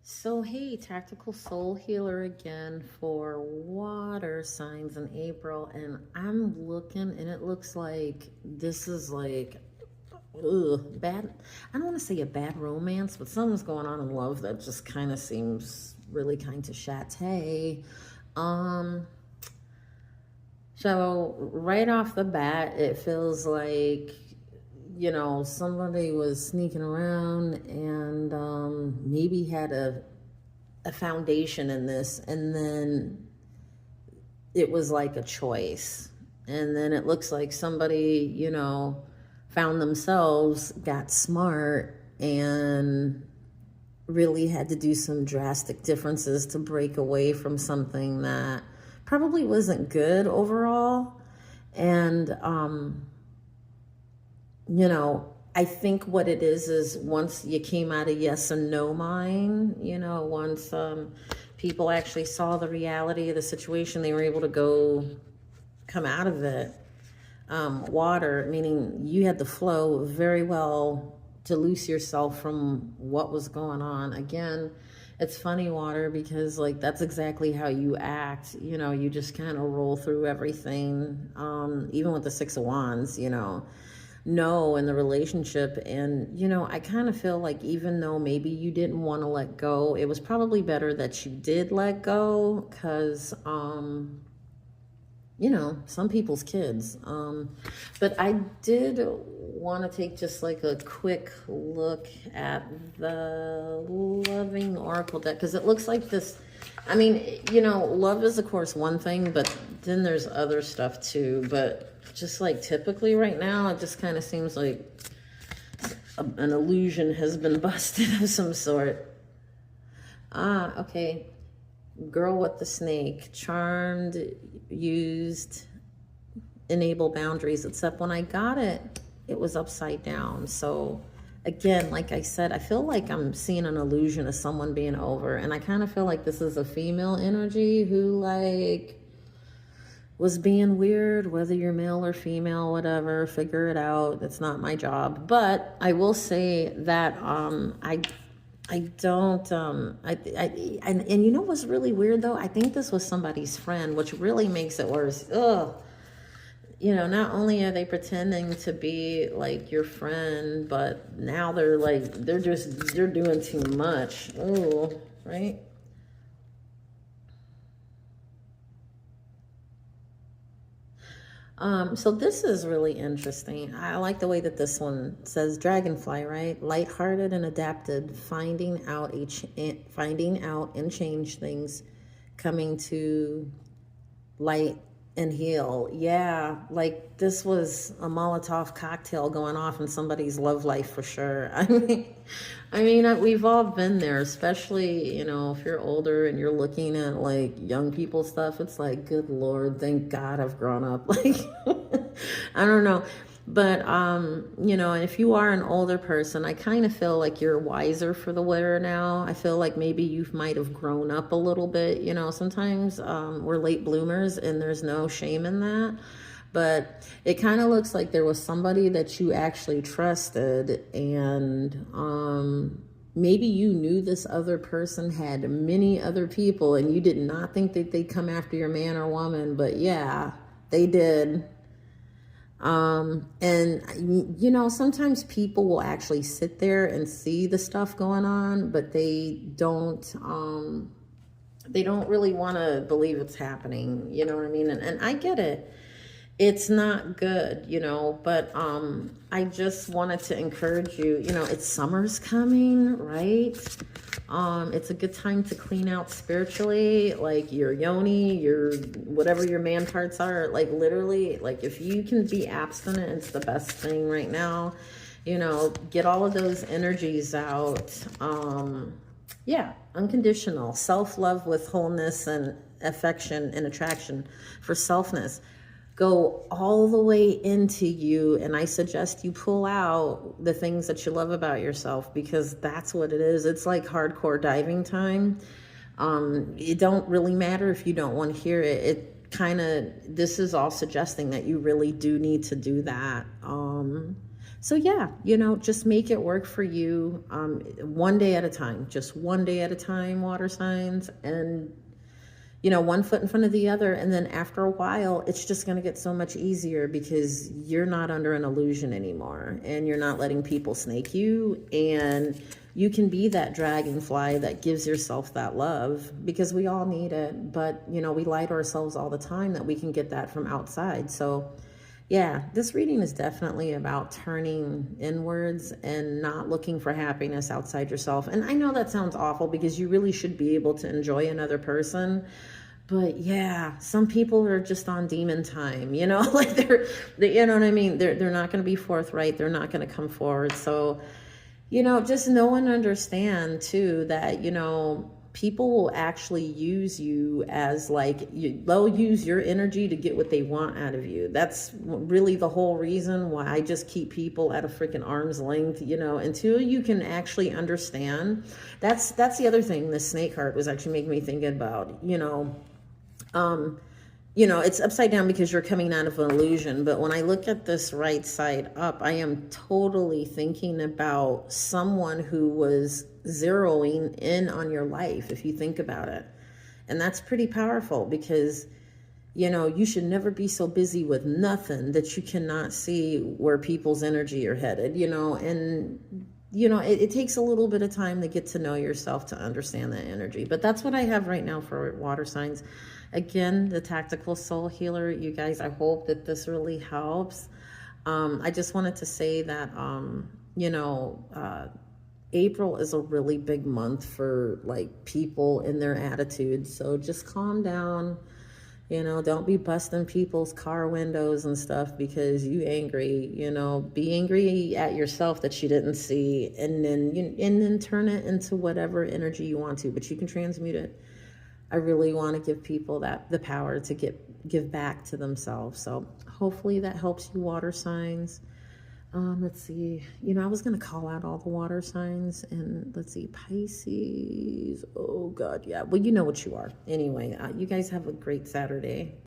So, hey, Tactical Soul Healer again for water signs in April. And I'm looking, and it looks like this is like, bad. I don't want to say a bad romance, but something's going on in love that just kind of seems really kind of chatty. Um, so, right off the bat, it feels like somebody was sneaking around and maybe had a foundation in this, and then it was like a choice. And then it looks like somebody, found themselves, got smart, and really had to do some drastic differences to break away from something that probably wasn't good overall. And I think what it is once you came out of yes and no mind, once people actually saw the reality of the situation, they were able to come out of it. Water, meaning you had the flow very well to loose yourself from what was going on. Again, it's funny, water, because like that's exactly how you act. You just kind of roll through everything. Even with the Six of Wands, no in the relationship. And I kind of feel like even though maybe you didn't want to let go, it was probably better that you did let go, because some people's kids. But I did want to take just like a quick look at the Loving Oracle deck, because it looks like this. I mean, love is of course one thing, but then there's other stuff too. But just like typically right now, it just kind of seems like an illusion has been busted of some sort. Okay. Girl with the snake, charmed, used, enable boundaries, except when I got it, it was upside down. So again, like I said, I feel like I'm seeing an illusion of someone being over, and I kind of feel like this is a female energy who like was being weird. Whether you're male or female, whatever, figure it out. It's not my job. But I will say that I don't, and you know what's really weird though? I think this was somebody's friend, which really makes it worse. Ugh. Not only are they pretending to be like your friend, but now they're doing too much. Oh, right? So this is really interesting. I like the way that this one says dragonfly, right? Lighthearted and adapted, finding out and change things, coming to light and heal. Yeah, like this was a Molotov cocktail going off in somebody's love life for sure. We've all been there, especially, if you're older and you're looking at like young people stuff. It's like, good Lord, thank God I've grown up. Like, I don't know. But, and if you are an older person, I kind of feel like you're wiser for the wearer now. I feel like maybe you might have grown up a little bit. Sometimes we're late bloomers, and there's no shame in that. But it kind of looks like there was somebody that you actually trusted, and maybe you knew this other person had many other people, and you did not think that they'd come after your man or woman, but yeah, they did. And sometimes people will actually sit there and see the stuff going on, but they don't really want to believe it's happening. You know what I mean? And I get it. It's not good, but I just wanted to encourage you. It's summer's coming, right? It's a good time to clean out spiritually, like your yoni, your whatever your man parts are. Like literally, like if you can be abstinent, it's the best thing right now. Get all of those energies out. Yeah, unconditional self-love with wholeness and affection and attraction for selfness. Go all the way into you, and I suggest you pull out the things that you love about yourself, because that's what it is. It's like hardcore diving time. It don't really matter if you don't want to hear it. This is all suggesting that you really do need to do that. So yeah, just make it work for you, one day at a time, just one day at a time, water signs, and one foot in front of the other. And then after a while, it's just going to get so much easier because you're not under an illusion anymore, and you're not letting people snake you, and you can be that dragonfly that gives yourself that love, because we all need it. But we lie to ourselves all the time that we can get that from outside. So yeah, this reading is definitely about turning inwards and not looking for happiness outside yourself. And I know that sounds awful, because you really should be able to enjoy another person. But yeah, some people are just on demon time, like you know what I mean? They're not going to be forthright. They're not going to come forward. So, just know and understand too that, people will actually use you as they'll use your energy to get what they want out of you. That's really the whole reason why I just keep people at a freaking arm's length, until you can actually understand. That's the other thing the snake heart was actually making me think about, it's upside down because you're coming out of an illusion. But when I look at this right side up, I am totally thinking about someone who was zeroing in on your life, if you think about it. And that's pretty powerful, because, you should never be so busy with nothing that you cannot see where people's energy are headed, and it takes a little bit of time to get to know yourself to understand that energy. But that's what I have right now for water signs. Again, the Tactical Soul Healer, you guys, I hope that this really helps. I just wanted to say that, April is a really big month for people and their attitudes. So just calm down. Don't be busting people's car windows and stuff because you angry. Be angry at yourself that you didn't see, and then turn it into whatever energy you want to, but you can transmute it. I really want to give people the power to give back to themselves. So hopefully that helps you, water signs. Let's see, I was going to call out all the water signs, and let's see, Pisces. Oh God. Yeah. Well, you know what you are. Anyway, you guys have a great Saturday.